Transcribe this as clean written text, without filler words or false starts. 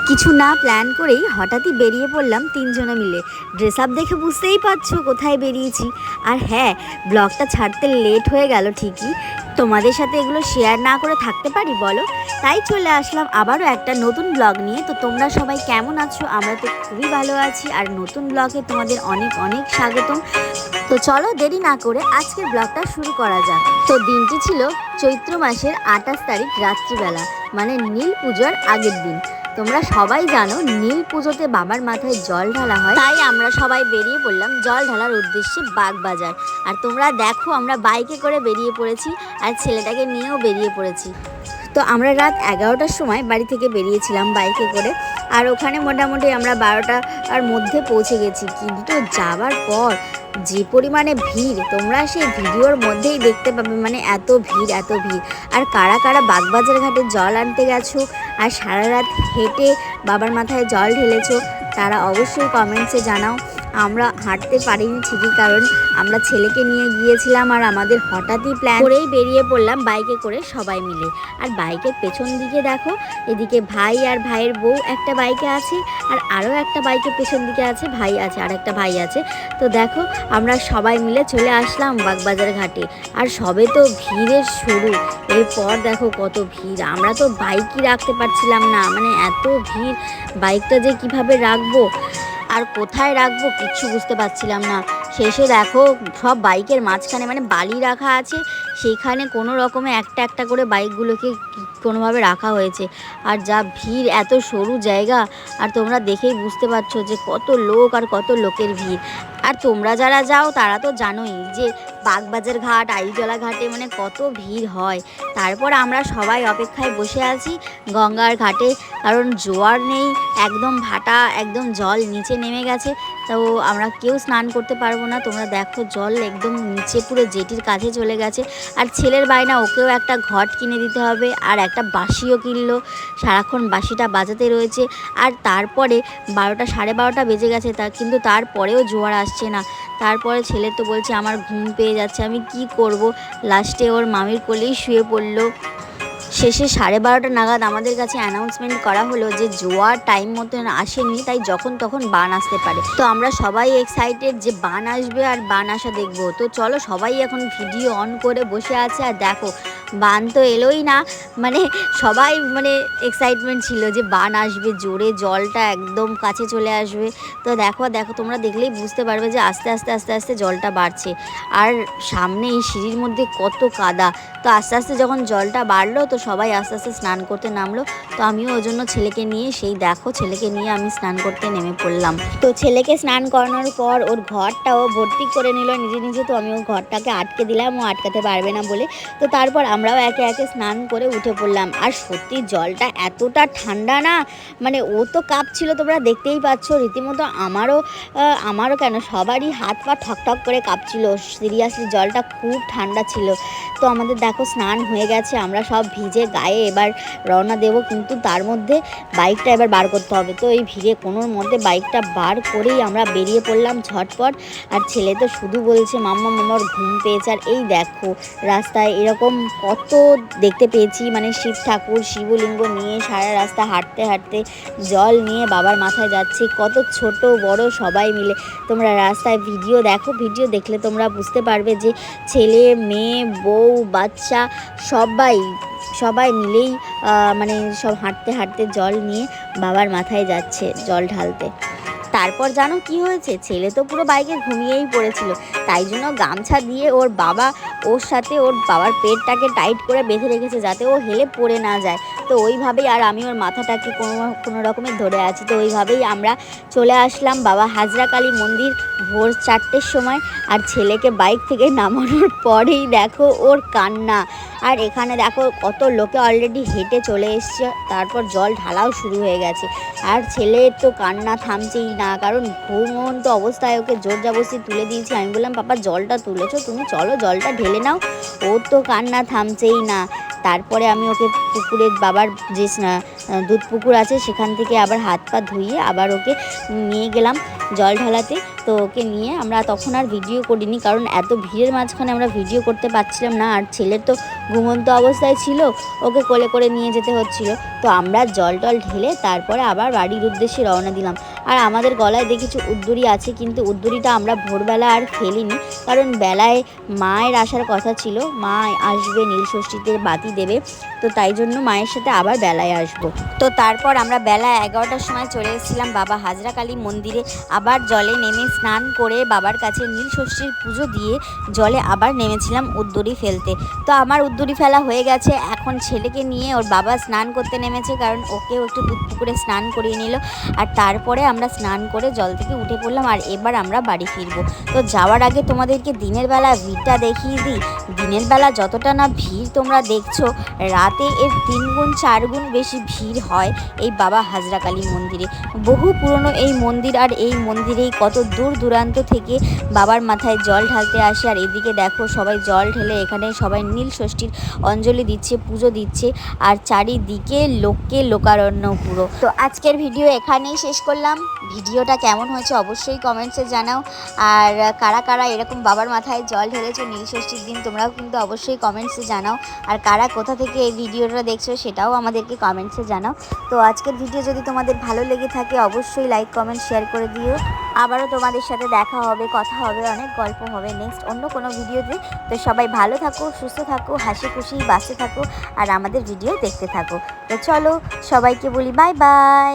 কিছু না প্ল্যান করেই হঠাৎই বেরিয়ে পড়লাম তিনজনে মিলে। ড্রেস আপ দেখে বুঝতেই পারছো কোথায় বেরিয়েছি। আর হ্যাঁ, ব্লগটা ছাড়তে লেট হয়ে গেল ঠিকই, তোমাদের সাথে এগুলো শেয়ার না করে থাকতে পারি বলো? তাই চলে আসলাম আবারও একটা নতুন ব্লগ নিয়ে। তো তোমরা সবাই কেমন আছো? আমরা তো খুবই ভালো আছি। আর নতুন ব্লগে তোমাদের অনেক অনেক স্বাগতম। তো চলো দেরি না করে আজকের ব্লগটা শুরু করা যাক। তো দিনটি ছিল চৈত্র মাসের 28 তারিখ রাত্রিবেলা, মানে নীল পুজোর আগের দিন। তোমরা সবাই জানো নীল পুজোতে বাবার মাথায় জল ঢালা হয়, তাই আমরা সবাই বেরিয়ে পড়লাম জল ঢালার উদ্দেশ্যে বাগবাজার। আর তোমরা দেখো আমরা বাইকে করে বেরিয়ে পড়েছি, আর ছেলেটাকে নিয়েও বেরিয়ে পড়েছি। তো আমরা রাত 11টার সময় বাড়ি থেকে বেরিয়েছিলাম বাইকে করে, আর ওখানে মোটামুটি আমরা 12টার মধ্যে পৌঁছে গেছি। কিন্তু যাবার পর যে পরিমাণে ভিড়, তোমরা সেই ভিডিওর মধ্যেই দেখতে পাবে, মানে এত ভিড় এত ভিড়। আর কারা কারা বাগবাজার ঘাটে জল আনতে গেছো আর সারা রাত হেঁটে বাবার মাথায় জল ঢেলেছো, তারা অবশ্যই কমেন্টসে জানাও। আমরা হাঁটতে পারিনি ঠিকই, কারণ আমরা ছেলেকে নিয়ে গিয়েছিলাম, আর আমাদের হঠাৎই প্ল্যান করেই বেরিয়ে পড়লাম বাইকে করে সবাই মিলে। আর বাইকের পেছন দিকে দেখো, এদিকে ভাই আর ভাইয়ের বউ একটা বাইকে আছে, আর আরও একটা বাইকের পেছন দিকে আছে ভাই আছে, আর একটা ভাই আছে। তো দেখো আমরা সবাই মিলে চলে আসলাম বাগবাজার ঘাটে। আর সবে তো ভিড়ের শুরু, এরপর দেখো কত ভিড়। আমরা তো বাইকই রাখতে পারছিলাম না, মানে এত ভিড়। বাইকটা যে কিভাবে রাখবো আর কোথায় রাখবো কিচ্ছু বুঝতে পারছিলাম না। শেষে দেখো সব বাইকের মাঝখানে মানে বালি রাখা আছে, সেইখানে কোনো রকমে একটা একটা করে বাইকগুলোকে কোনোভাবে রাখা হয়েছে। আর যা ভিড়, এত সরু জায়গা, আর তোমরা দেখেই বুঝতে পারছো যে কত লোক আর কত লোকের ভিড়। আর তোমরা যারা যাও তারা তো জানোই যে বাগবাজার ঘাট, আইজলা ঘাটে মানে কত ভিড় হয়। তারপর আমরা সবাই অপেক্ষায় বসে আছি গঙ্গার ঘাটে, কারণ জোয়ার নেই, একদম ভাটা, একদম জল নিচে নেমে গেছে। তো আমরা কেউ স্নান করতে পারবো না। তোমরা দেখো জল একদম নিচে পুরো জেটির কাছে চলে গেছে। আর ছেলের বায়না, ওকেও একটা ঘট কিনে দিতে হবে, আর একটা বাঁশিও কিনলো, সারাক্ষণ বাঁশিটা বাজাতে রয়েছে। আর তারপরে 12টা, 12:30 বেজে গেছে, কিন্তু তারপরেও জোয়ার আসছে না। তারপরে ছেলে তো বলছে আমার ঘুম পেয়ে যাচ্ছে, আমি কি করব। লাস্টে ওর মামির কোলেই শুয়ে পড়লো। শেষে 12:30 নাগাদ আমাদের কাছে অ্যানাউন্সমেন্ট করা হলো যে জোয়ার টাইম মতন আসেনি, তাই যখন তখন বান আসতে পারে। তো আমরা সবাই এক্সাইটেড যে বান আসবে আর বান আসা দেখবো। তো চলো সবাই এখন ভিডিও অন করে বসে আছে। আর দেখো বান তো এলোই না, মানে সবাই মানে এক্সাইটমেন্ট ছিল যে বান আসবে, জোরে জলটা একদম কাছে চলে আসবে। তো দেখো দেখো তোমরা দেখলেই বুঝতে পারবে যে আস্তে আস্তে আস্তে আস্তে জলটা বাড়ছে। আর সামনে এই সিঁড়ির মধ্যে কত কাদা। তো আস্তে আস্তে যখন জলটা বাড়লো, তো সবাই আস্তে আস্তে স্নান করতে নামলো। তো আমিও ওই জন্য ছেলেকে নিয়ে, সেই দেখো ছেলেকে নিয়ে আমি স্নান করতে নেমে পড়লাম। তো ছেলেকে স্নান করানোর পর ওর ঘরটাও ভর্তি করে নিল নিজে নিজে। তো আমি ওর ঘরটাকে আটকে দিলাম, ও আটকাতে পারবে না বলে। তো তারপর আমরাও একে একে স্নান করে উঠে পড়লাম। আর সত্যি জলটা এতটা ঠান্ডা না, মানে ও তো কাঁপছিল, তোমরা দেখতেই পাচ্ছ রীতিমতো। আমারও কেন, সবারই হাত পা ঠকঠক করে কাঁপছিল। সিরিয়াসলি জলটা খুব ঠান্ডা ছিল। তো আমাদের দেখো স্নান হয়ে গেছে, আমরা সব ভিজে গায়ে এবার রওনা দেবো। কিন্তু তার মধ্যে বাইকটা এবার বার করতে হবে। তো এই ভিড়ে কোনোর মধ্যে বাইকটা বার করেই আমরা বেরিয়ে পড়লাম ঝটপট। আর ছেলে তো শুধু বলছে মাম্মা মামার ঘুম পেয়েছে। আর এই দেখো রাস্তায় এরকম কত দেখতে পেয়েছি, মানে শিব ঠাকুর, শিবলিঙ্গ নিয়ে সারা রাস্তা হাঁটতে হাঁটতে জল নিয়ে বাবার মাথায় যাচ্ছে, কত ছোট বড় সবাই মিলে। তোমরা রাস্তায় ভিডিও দেখো, ভিডিও দেখলে তোমরা বুঝতে পারবে যে ছেলে মেয়ে বউ বাচ্চা সবাই মিলেই মানে সব হাঁটতে হাঁটতে জল নিয়ে বাবার মাথায় যাচ্ছে জল ঢালতে। তারপর জানো কি হয়েছে, ছেলে তো পুরো বাইকে ঘুমিয়েই পড়েছিল, তাই জন্য গামছা দিয়ে ওর বাবা ওর সাথে ওর বাবার পেটটাকে টাইট করে বেঁধে রেখেছে, যাতে ও হেলে পড়ে না যায়। তো ওইভাবেই, আর আমি ওর মাথাটাকে কোনো রকমের ধরে আছি। তো ওইভাবেই আমরা চলে আসলাম বাবা হাজরা কালী মন্দির ভোর 4টের সময়। আর ছেলেকে বাইক থেকে নামানোর পরেই দেখো ওর কান্না। আর এখানে দেখো কত লোকে অলরেডি হেঁটে চলে এসছে, তারপর জল ঢালাও শুরু হয়ে গেছে। আর ছেলের তো কান্না থামছেই না, কারণ ঘুমন্ত অবস্থায় ওকে জোর জবরদস্তি তুলে দিয়েছি। আমি বললাম পাপা জলটা তুলেছো তুমি, চলো জলটা ঢেলে নাও। ওর তো কান্না থামছেই না। তারপরে আমি ওকে পুকুরে বাবার যে দুধ পুকুর আছে সেখান থেকে আবার হাত পা ধুইয়ে আবার ওকে নিয়ে গেলাম জল ঢালাতে। তো ওকে নিয়ে আমরা তখন আর ভিডিও করিনি, কারণ এত ভিড়ের মাঝখানে আমরা ভিডিও করতে পারছিলাম না, আর ছেলের তো ঘুমন্ত অবস্থায় ছিল, ওকে কোলে করে নিয়ে যেতে হচ্ছিল। তো আমরা জল টল ঢেলে তারপরে আবার বাড়ির উদ্দেশ্যে রওনা দিলাম। আর আমাদের গলায় দেখেছি উদ্দুরি আছে, কিন্তু উদ্দুরিটা আমরা ভোরবেলা আর ফেলিনি, কারণ বেলায় মায়ের আসার কথা ছিল, মা আসবে নীলষষ্ঠীতে বাতি দেবে, তো তাই জন্য মায়ের সাথে আবার বেলায় আসবো। তো তারপর আমরা বেলা 11টার সময় চলে এসেছিলাম বাবা হাজরাকালী মন্দিরে। আবার জলে নেমে স্নান করে বাবার কাছে নীলষষ্ঠীর পুজো দিয়ে জলে আবার নেমেছিলাম উদ্দুরি ফেলতে। তো আমার উদ্দুরি ফেলা হয়ে গেছে, এখন ছেলেকে নিয়ে ওর বাবা স্নান করতে নেমেছে, কারণ ওকেও একটু দুধ পুকুরে স্নান করিয়ে নিল। আর তারপরে আমরা স্নান করে জল থেকে উঠে পড়লাম, আর এবার আমরা বাড়ি ফিরবো। তো যাওয়ার আগে তোমাদেরকে দিনের বেলা ভিড়টা দেখিয়ে দিই। দিনের বেলা যতটা না ভিড় তোমরা দেখছো, রাতে এর 3 গুণ 4 গুণ বেশি ভিড় হয় এই বাবা হাজরাকালী মন্দিরে। বহু পুরনো এই মন্দির, আর এই মন্দিরেই কত দূর দূরান্ত থেকে বাবার মাথায় জল ঢালতে আসে। আর এদিকে দেখো সবাই জল ঢেলে এখানে সবাই নীলষষ্ঠীর অঞ্জলি দিচ্ছে, পুজো দিচ্ছে, আর চারিদিকে লোকে লোকারণ্য পুরো। তো আজকের ভিডিও এখানেই শেষ করলাম। ভিডিওটা কেমন হয়েছে অবশ্যই কমেন্টসে জানাও, আর কারা কারা এরকম বাবার মাথায় জল ঢেলেছো নীলষষ্ঠীর দিন তোমরাও কিন্তু অবশ্যই কমেন্টসে জানাও, আর কারা কোথা থেকে এই ভিডিওটা দেখছো সেটাও আমাদেরকে কমেন্টসে জানাও। তো আজকের ভিডিও যদি তোমাদের ভালো লেগে থাকে অবশ্যই লাইক কমেন্ট শেয়ার করে দিও। আবারও তোমাদের সাথে দেখা হবে, কথা হবে, অনেক গল্প হবে নেক্সট অন্য কোনো ভিডিওতে। তো সবাই ভালো থাকো, সুস্থ থাকো, হাসি খুশি বাঁচতে থাকো, আর আমাদের ভিডিও দেখতে থাকো। তো চলো সবাইকে বলি বাই বাই।